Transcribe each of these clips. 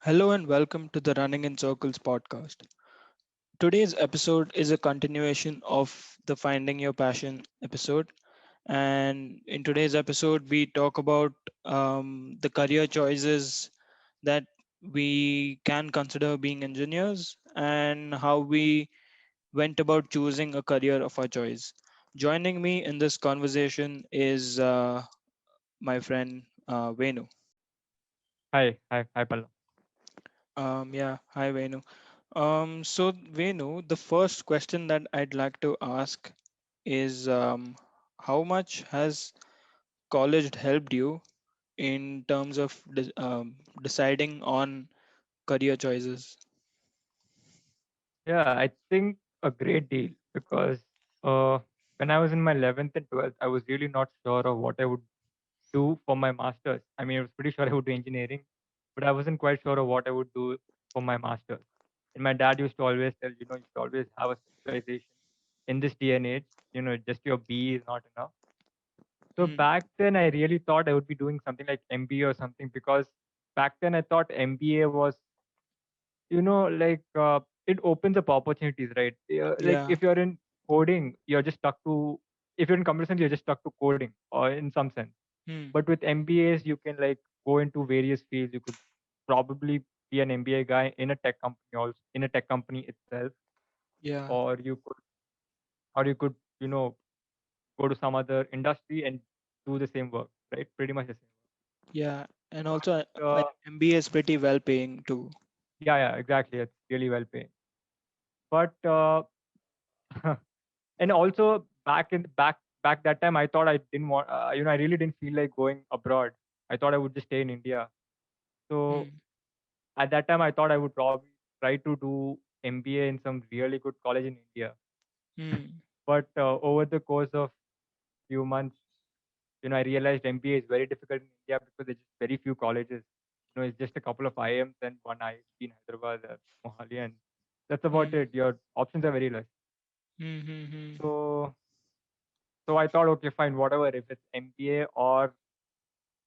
Hello and welcome to the Running in Circles podcast. Today's episode is a continuation of the Finding Your Passion episode. And in today's episode, we talk about the career choices that we can consider being engineers and how we went about choosing a career of our choice. Joining me in this conversation is my friend Venu. Hi, Pallav. Yeah, hi Venu. So Venu, the first question that I'd like to ask is how much has college helped you in terms of deciding on career choices? Yeah, I think a great deal because uh, when I was in my 11th and 12th, I was really not sure of what I would do for my master's. I mean, I was pretty sure I would do engineering, but I wasn't quite sure of what I would do for my master's. And my dad used to always tell, you should always have a specialization in this day and age. Just your B is not enough. So Hmm. back then, I really thought I would be doing something like MBA or something because back then I thought MBA was like it opens up opportunities, right? Like Yeah. if you're in coding, you're just stuck to if you're in computer science, you're just stuck to coding or in some sense. Hmm. But with MBAs, you can like go into various fields. You could probably be an MBA guy in a tech company, also in a tech company itself, Yeah. or you could go to some other industry and do the same work, right? Pretty much the same Yeah. And work. also But an MBA is pretty well paying too. yeah, exactly. It's really well paying. But and also back that time I thought I didn't want I really didn't feel like going abroad. I thought I would just stay in India. So Hmm. at that time I thought I would probably try to do MBA in some really good college in India. Hmm. But over the course of few months, I realized MBA is very difficult in India because there's just very few colleges. It's just a couple of IIMs and one IST in Hyderabad, Mohali, and that's about Hmm. it. Your options are very less. Hmm. Hmm. Hmm. So I thought, okay, fine, whatever. If it's MBA or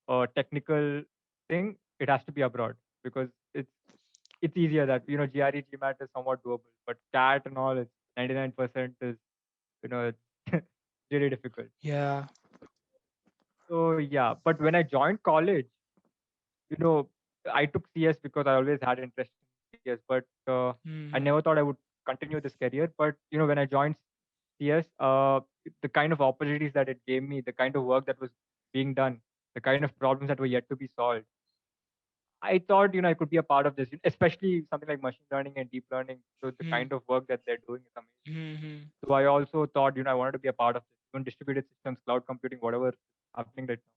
a technical thing, it has to be abroad because it's easier that GRE GMAT is somewhat doable, but CAT and all, it's 99% is it's really difficult. Yeah. So yeah, but when I joined college, you know, I took CS because I always had interest in CS, but I never Hmm. thought I would continue this career. But when I joined CS, the kind of opportunities that it gave me, the kind of work that was being done, the kind of problems that were yet to be solved, I thought I could be a part of this, especially something like machine learning and deep learning. So the Hmm. kind of work that they're doing is amazing. Hmm. Hmm. So I also thought I wanted to be a part of this, even distributed systems, cloud computing, whatever is happening right now.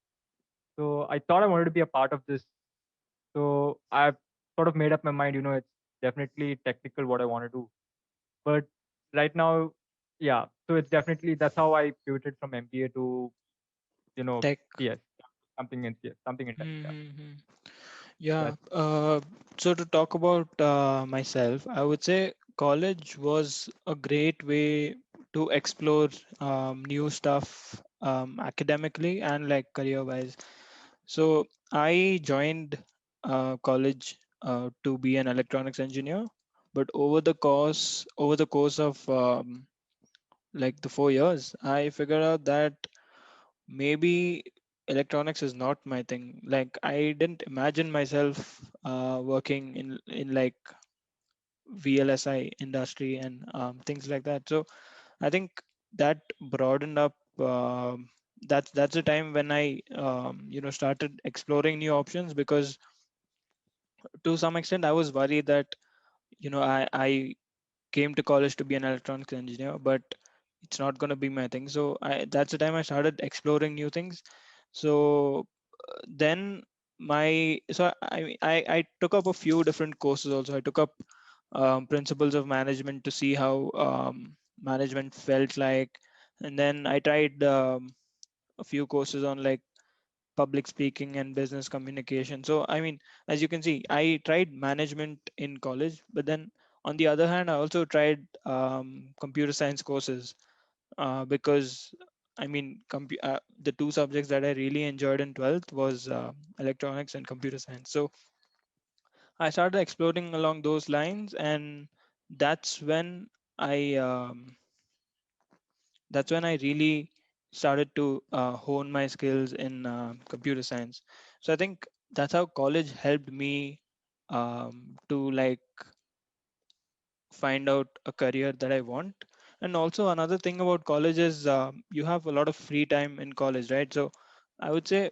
So I thought I wanted to be a part of this. So I've sort of made up my mind, it's definitely technical what I want to do. But right now, yeah, so it's definitely that's how I pivoted from MBA to, Tech. CS, something in CS, something in tech. Hmm. Yeah. Hmm. Hmm. Yeah. That's So to talk about myself, I would say college was a great way to explore new stuff academically and like career wise. So I joined college to be an electronics engineer, but over the course of like the 4 years, I figured out that maybe electronics is not my thing. Like I didn't imagine myself working in like VLSI industry and things like that. So I think that broadened up. That's the time when I started exploring new options, because to some extent I was worried that I came to college to be an electronics engineer, but it's not going to be my thing. So that's the time I started exploring new things. So then I took up a few different courses also. I took up principles of management to see how management felt like, and then I tried a few courses on like public speaking and business communication. So I mean, as you can see, I tried management in college, but then on the other hand I also tried computer science courses, because I mean the two subjects that I really enjoyed in 12th was electronics and computer science. So I started exploring along those lines, and that's when I I really started to hone my skills in computer science. So I think that's how college helped me to like find out a career that I want. And also another thing about college is you have a lot of free time in college, right? So I would say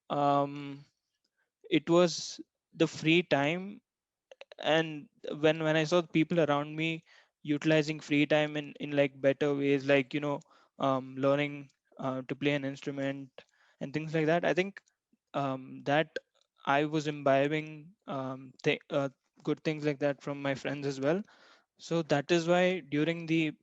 um, it was the free time, and when I saw people around me utilizing free time in like better ways, like learning to play an instrument and things like that, I think that I was imbibing good things like that from my friends as well. So that is why during the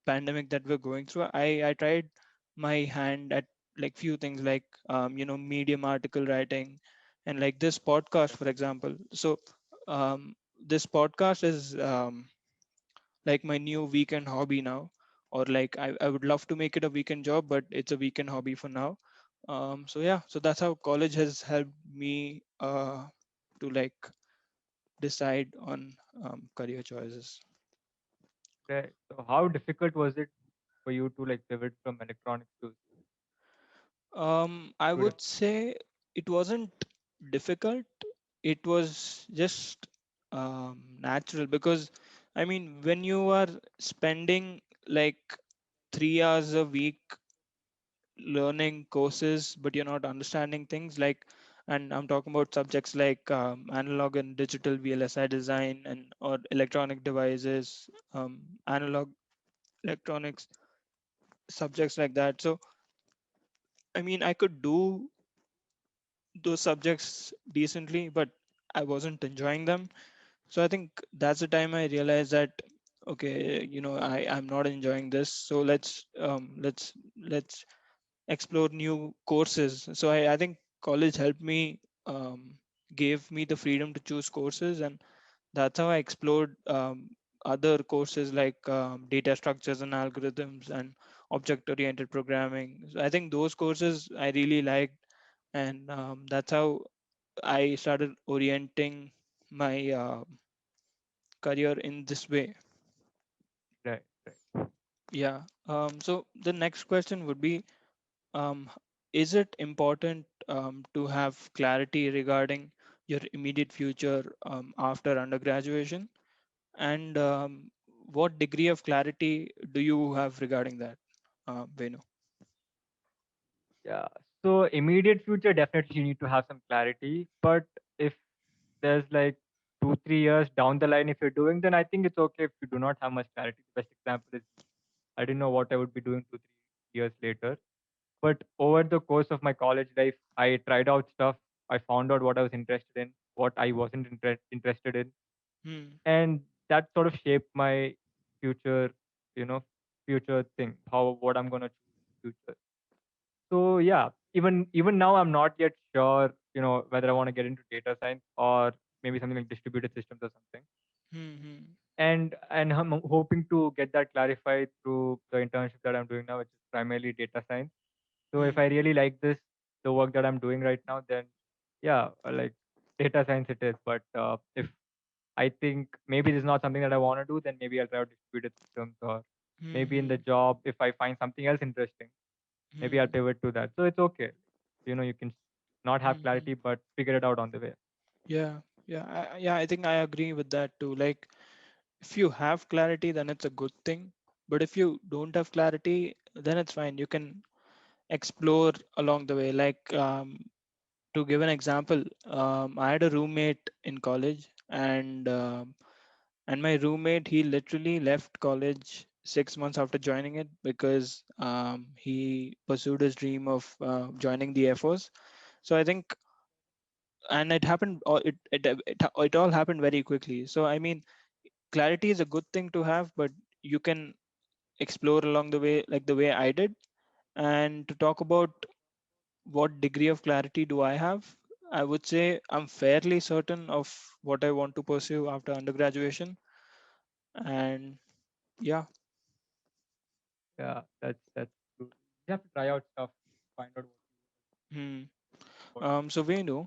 pandemic that we're going through, I tried my hand at like few things like medium article writing and like this podcast, for example. So this podcast is like my new weekend hobby now, or like I would love to make it a weekend job, but it's a weekend hobby for now. So yeah, so that's how college has helped me to like decide on career choices. Okay. So how difficult was it for you to like pivot from electronics to I computer? would say it wasn't difficult. It was just natural because, I mean, when you are spending like 3 hours a week learning courses, but you're not understanding things like, and I'm talking about subjects like analog and digital VLSI design and or electronic devices, analog electronics, subjects like that. So, I mean, I could do those subjects decently, but I wasn't enjoying them. So I think that's the time I realized that okay, I'm not enjoying this. So let's explore new courses. So I think college helped me, gave me the freedom to choose courses, and that's how I explored other courses like data structures and algorithms and object oriented programming. So I think those courses I really liked, and that's how I started orienting my career in this way. Right, right. Yeah. So the next question would be, is it important to have clarity regarding your immediate future after undergraduation? And what degree of clarity do you have regarding that, Venu? Yeah. So immediate future, definitely you need to have some clarity. But if there's like 2, 3 years down the line, if you're doing, then I think it's okay if you do not have much clarity. The best example is I didn't know what I would be doing 2, 3 years later. But over the course of my college life, I tried out stuff. I found out what I was interested in, what I wasn't interested in, Hmm. and that sort of shaped my future, you know, future thing, how what I'm gonna choose in the future. So yeah, even now I'm not yet sure, whether I want to get into data science or maybe something like distributed systems or something. Hmm. Hmm. And I'm hoping to get that clarified through the internship that I'm doing now, which is primarily data science. So if I Hmm. really like the work that I'm doing right now, then yeah, like data science it is. But if I think maybe this is not something that I want to do, then maybe I'll try out distributed systems, or Hmm. maybe in Hmm. the job, if I find something else interesting, maybe I'll Hmm. pivot to that. So it's okay. You can not have Hmm. Hmm. clarity, but figure it out on the way. Yeah, yeah, yeah. I think I agree with that too. Like, if you have clarity, then it's a good thing. But if you don't have clarity, then it's fine. You can explore along the way. Like, to give an example, I had a roommate in college, and my roommate, he literally left college 6 months after joining it because he pursued his dream of joining the Air Force. So I think, and it happened, it all happened very quickly. So I mean, clarity is a good thing to have, but you can explore along the way, like the way I did. And to talk about what degree of clarity do I have, I would say I'm fairly certain of what I want to pursue after undergraduation. And yeah. Yeah, that's true. You have to try out stuff, find out what you Hmm. what you So Venu,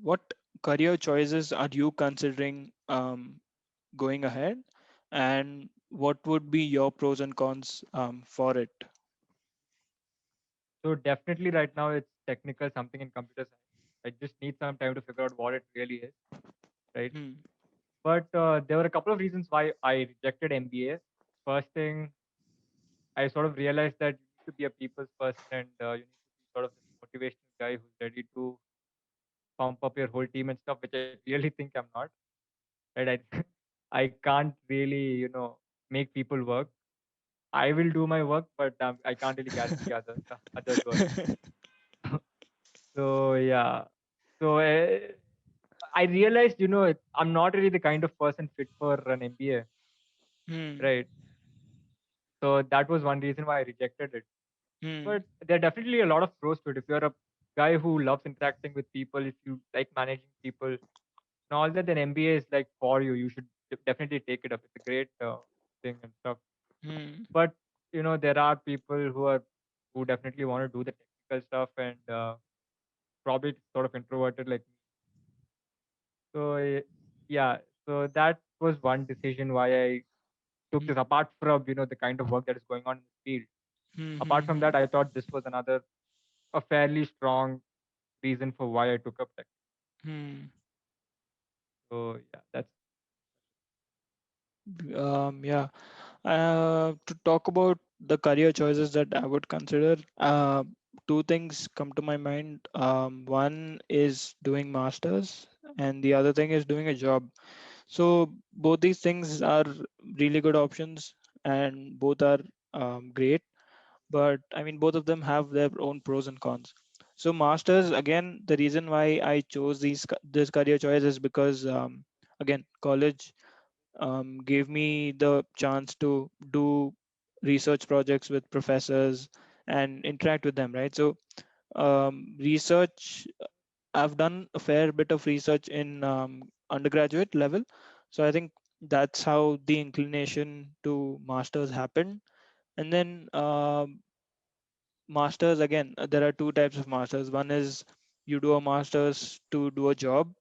what career choices are you considering going ahead, and what would be your pros and cons for it? So definitely right now it's technical, something in computer science. I just need some time to figure out what it really is, right? Hmm. But there were a couple of reasons why I rejected MBA. First thing, I sort of realized that you need to be a people's person, and you need to be sort of this motivational guy who's ready to pump up your whole team and stuff, which I really think I'm not. Right? I can't really, make people work. I will do my work, but I can't really guarantee others work. So yeah. So I realized, I'm not really the kind of person fit for an MBA, Hmm. right? So that was one reason why I rejected it. Hmm. But there are definitely a lot of pros to it. If you're a guy who loves interacting with people, if you like managing people and all that, then MBA is like for you. You should definitely take it up. It's a great thing and stuff. Hmm. But there are people who definitely want to do the technical stuff and probably sort of introverted like me. So yeah, so that was one decision why I took this. Hmm. Apart from the kind of work that is going on in the field, Hmm. apart from Hmm. that, I thought this was another a fairly strong reason for why I took up tech. Hmm. So yeah, that's Yeah. To talk about the career choices that I would consider, two things come to my mind. One is doing masters, and the other thing is doing a job. So both these things are really good options, and both are great. But I mean, both of them have their own pros and cons. So masters, again, the reason why I chose this career choice is because again, college gave me the chance to do research projects with professors and interact with them, right? So research, I've done a fair bit of research in undergraduate level. So I think that's how the inclination to masters happened. And then masters, again, there are two types of masters. One is you do a masters to do a job,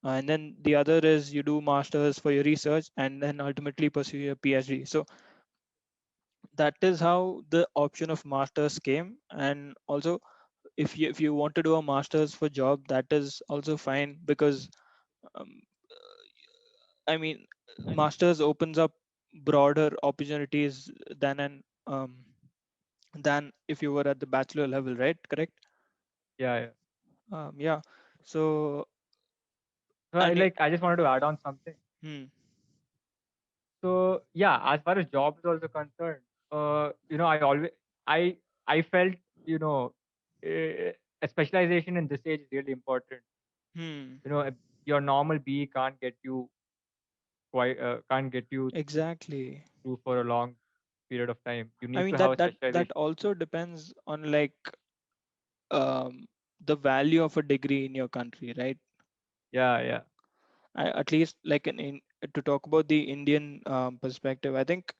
and then the other is you do masters for your research and then ultimately pursue your PhD. So that is how the option of masters came. And also, if you want to do a masters for job, that is also fine, because um, I mean, masters opens up broader opportunities than if you were at the bachelor level, right? Correct. yeah, yeah. Yeah. So So I mean, I just wanted to add on something. hmm, So yeah, as far as job is also concerned, I always I I felt you know a specialization in this age is really important. hmm, Your normal B can't get you exactly. through for a long period of time. You I need mean, to have a that specialization. also depends on like um, the value of a degree in your country, right? Yeah, yeah. At least like to talk about the Indian perspective, I think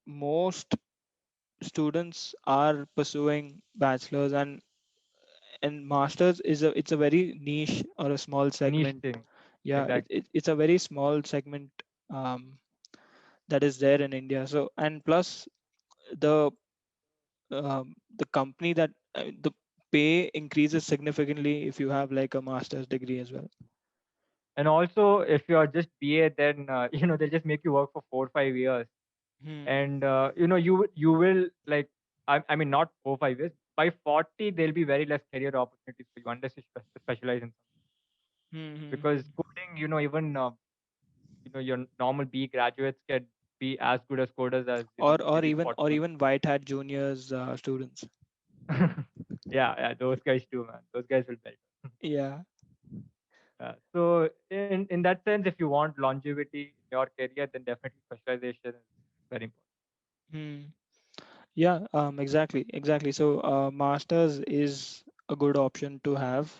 most students are pursuing bachelors, and masters is a it's a very niche or a small Niche segment. thing. Yeah, Exactly. it's a very small segment um, that is there in India. So, and plus the the company that the pay increases significantly if you have like a master's degree as well. And also, if you're just BA, then they'll just make you work for 4 or 5 years, Hmm. and you will like I mean not 4 or 5 years. By 40, there'll be very less career opportunities for you unless you specialize in something. Hmm. Hmm. Because Hmm. coding, even your normal B graduates can be as good as coders as Or maybe even 40 or years. even white hat juniors students. Yeah, yeah, those guys too, man. Those guys will belt. Yeah. So in that sense, if you want longevity in your career, then definitely specialization is very important. Hmm. Yeah, exactly. So, masters is a good option to have,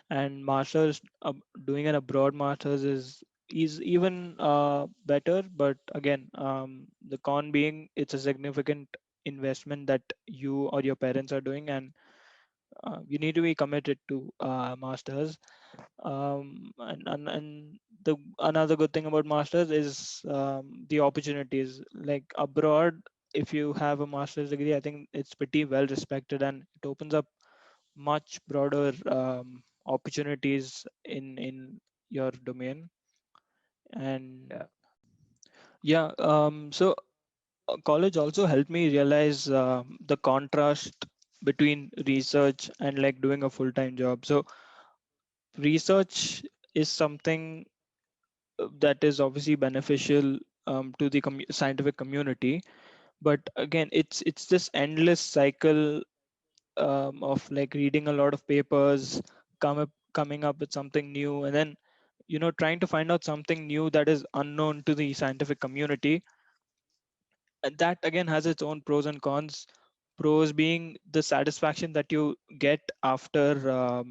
and masters doing an abroad masters is even better. But again, the con being it's a significant investment that you or your parents are doing, and You need to be committed to masters. And the another good thing about masters is the opportunities. Like abroad, if you have a master's degree, I think it's pretty well respected, and it opens up much broader opportunities in your domain. And Yeah, yeah, so college also helped me realize the contrast between research and like doing a full-time job. So research is something that is obviously beneficial to the scientific community, but again, it's this endless cycle of like reading a lot of papers, coming up with something new, and then trying to find out something new that is unknown to the scientific community. And that again has its own pros and cons. Pros being the satisfaction that you get after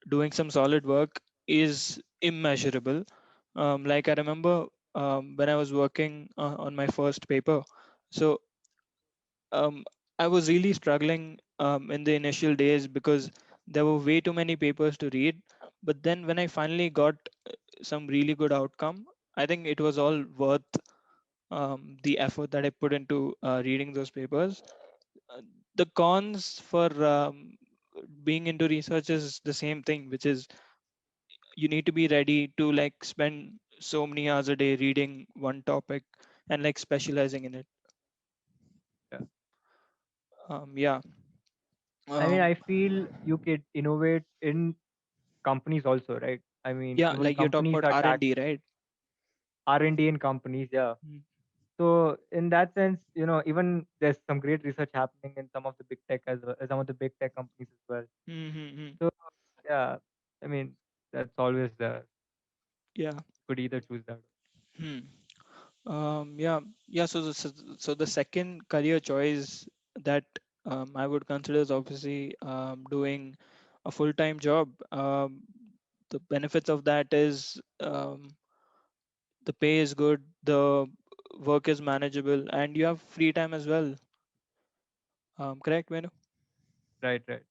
doing some solid work is immeasurable. Like I remember when I was working on my first paper. So um, I was really struggling in the initial days because there were way too many papers to read. But then when I finally got some really good outcome, I think it was all worth the effort that I put into reading those papers. Uh, the cons for being into research is the same thing, which is you need to be ready to like spend so many hours a day reading one topic and like specializing in it. yeah. Yeah. I mean, um, I feel you could innovate in companies also, right? I mean, yeah, even like you're talking companies about are tax R&D, right? R&D in companies, yeah. So in that sense, even there's some great research happening in some of the big tech as well, some of the big tech companies as well. Mm-hmm. So yeah, I mean, that's always there. Yeah. Could either choose that. Hmm. Yeah. Yeah. So the second career choice that I would consider is obviously doing a full-time job. The benefits of that is the pay is good, the work is manageable, and you have free time as well. Correct, Venu? Right, right.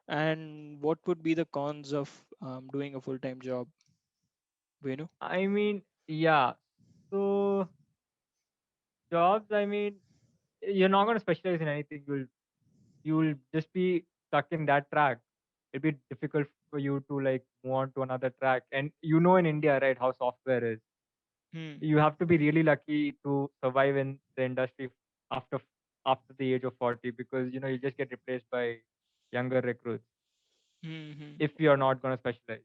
And what would be the cons of doing a full-time job, Venu? I mean, yeah. So jobs, I mean, you're not going to specialize in anything. You'll just be stuck in that track. It'll be difficult for you to like move on to another track. And in India, right, how software is. Hmm. You have to be really lucky to survive in the industry after after the age of 40, because you just get replaced by younger recruits Hmm. Hmm. if you're not going to specialize.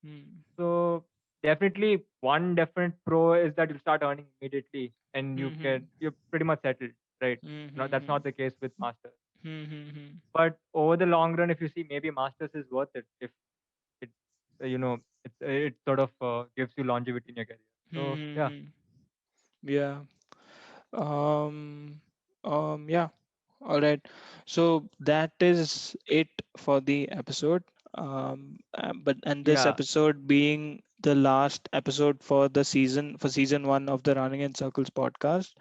Hmm. So definitely one definite pro is that you'll start earning immediately and Hmm. Hmm. you're pretty much settled, right? Hmm. No, that's Hmm. not the case with masters. Hmm. Hmm. Hmm. But over the long run, if you see, maybe masters is worth it if it it sort of gives you longevity in your career. Hmm. So Hmm. yeah, Hmm. Yeah. Um. Yeah. All right. So that is it for the episode. But this yeah, episode being the last episode for the season, for season one of the Running in Circles podcast,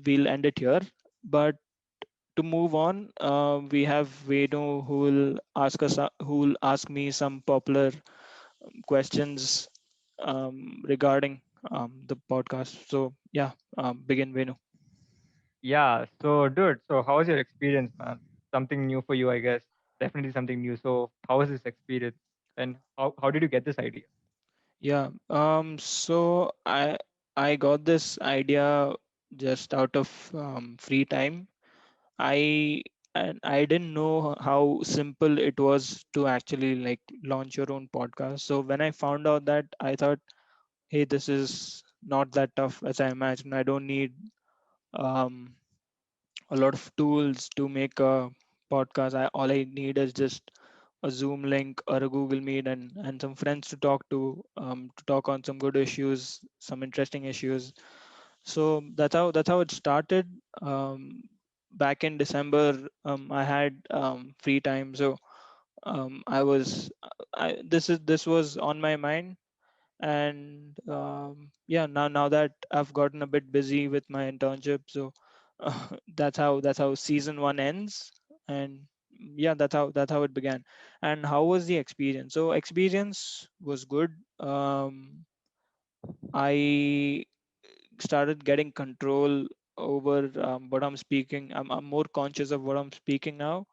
we'll end it here. But to move on, we have Venu who will ask me some popular questions regarding the podcast. So yeah, begin, Venu. yeah. So dude, so how was your experience, man? Something new for you, I guess. Definitely something new. So how was this experience, and how did you get this idea? Yeah. So I got this idea just out of free time. I and I didn't know how simple it was to actually like launch your own podcast. So when I found out that, I thought, hey, this is not that tough as I imagined. I don't need um, a lot of tools to make a podcast. All I need is just a Zoom link or a Google Meet and some friends to talk on some good issues, some interesting issues. So that's how it started. Back in December, I had free time, so I was this was on my mind. And yeah, now that I've gotten a bit busy with my internship, so that's how season one ends. And yeah, that's how it began. And how was the experience? So experience was good. I started getting control over what I'm speaking. I'm more conscious of what I'm speaking now,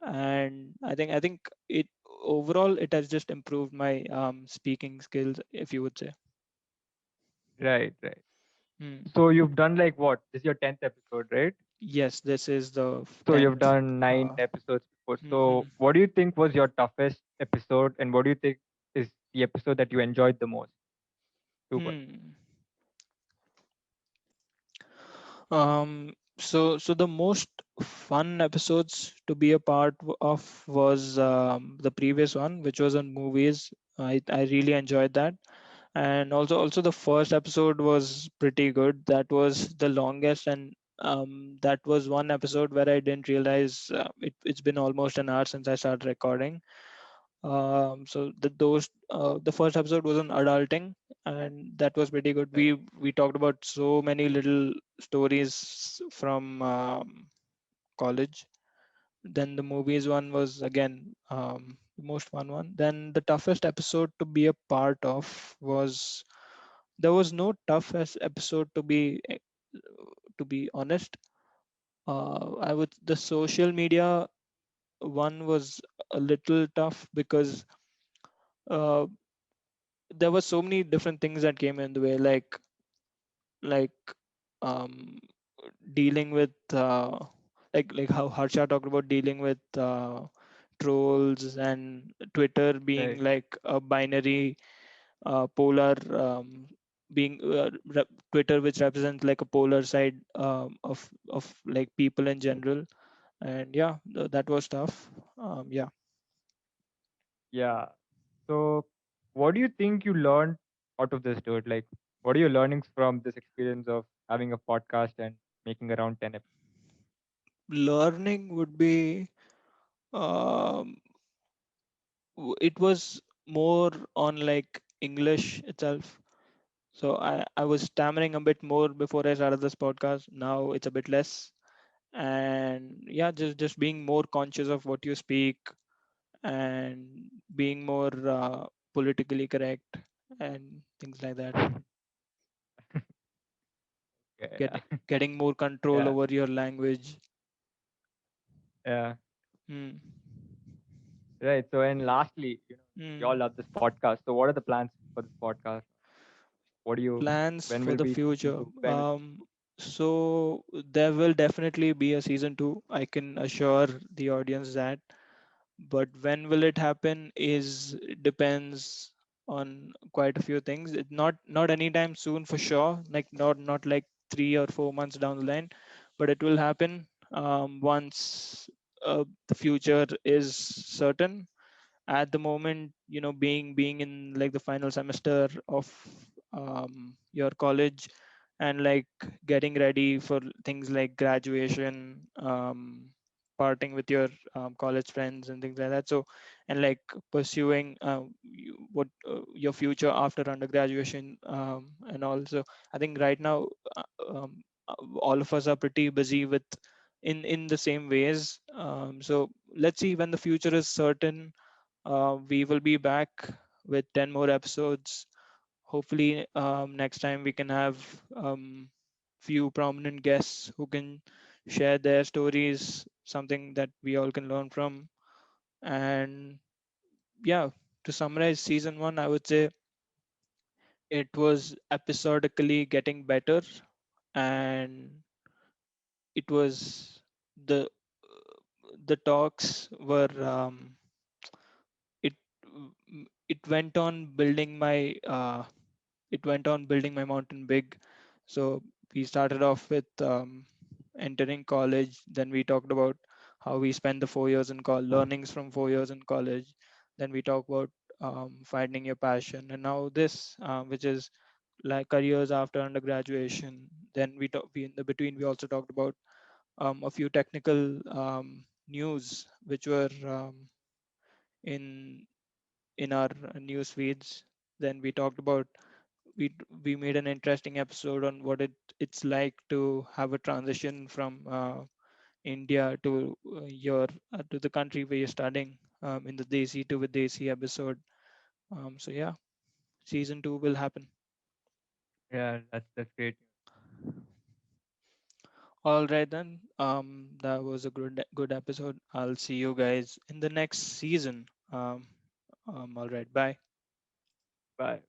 and I think it overall it has just improved my speaking skills, if you would say. Right, right. Hmm. So you've done like what? This is your 10th episode, right? Yes, this is the So you've 10th. done nine Uh, episodes before. So mhm. what do you think was your toughest episode, and what do you think is the episode that you enjoyed the most? Super. Hmm. So the most fun episodes to be a part of was the previous one, which was on movies. I really enjoyed that. And also the first episode was pretty good. That was the longest, and that was one episode where I didn't realize it's been almost an hour since I started recording. So the first episode was on adulting, and that was pretty good. Right. We talked about so many little stories from college. Then the movies one was again the most fun one. Then the toughest episode to be a part of was, there was no toughest episode to be honest. I would The social media one was a little tough because uh, there were so many different things that came in the way, like um dealing with like how Harsha talked about dealing with trolls, and Twitter being Right. like a binary polar Twitter, which represents like a polar side of like people in general. And yeah, that was tough. Yeah. Yeah. So what do you think you learned out of this, dude? Like, what are your learnings from this experience of having a podcast and making around 10 episodes? Learning would be, um, it was more on like English itself. So I was stammering a bit more before I started this podcast. Now it's a bit less. And yeah, just being more conscious of what you speak, and being more politically correct and things like that. Yeah. Getting more control Yeah. over your language. Yeah. Hmm. Right. So, and lastly, we all Hmm. love this podcast. So, what are the plans for this podcast? What do you, Plans when for will the be season future. two? When will So there will definitely be a season two. I can assure the audience that. But when will it happen is depends on quite a few things. Not anytime soon for sure. Like not like 3 or 4 months down the line, but it will happen once the future is certain. At the moment, being in like the final semester of your college, and like getting ready for things like graduation, parting with your college friends and things like that. So, and like pursuing what your future after undergraduation, and also I think right now uh, um, all of us are pretty busy with in the same ways. So let's see when the future is certain. We will be back with 10 more episodes. Hopefully, next time we can have few prominent guests who can share their stories, something that we all can learn from. And yeah, to summarize season one, I would say it was episodically getting better, and it was the talks were it it went on building my it went on building my mountain big. So we started off with entering college. Then we talked about how we spend the 4 years in college, learnings from 4 years in college. Then we talk about finding your passion, and now this, which is like careers after undergraduation. Then we in the between we also talked about a few technical news which were in in our news feeds. Then we talked about we made an interesting episode on what it's like to have a transition from India to your to the country where you're studying in the Desi to Videsi episode. So yeah, season 2 will happen. Yeah, that's great. All right then. That was a good episode. I'll see you guys in the next season. All right. Bye. Bye.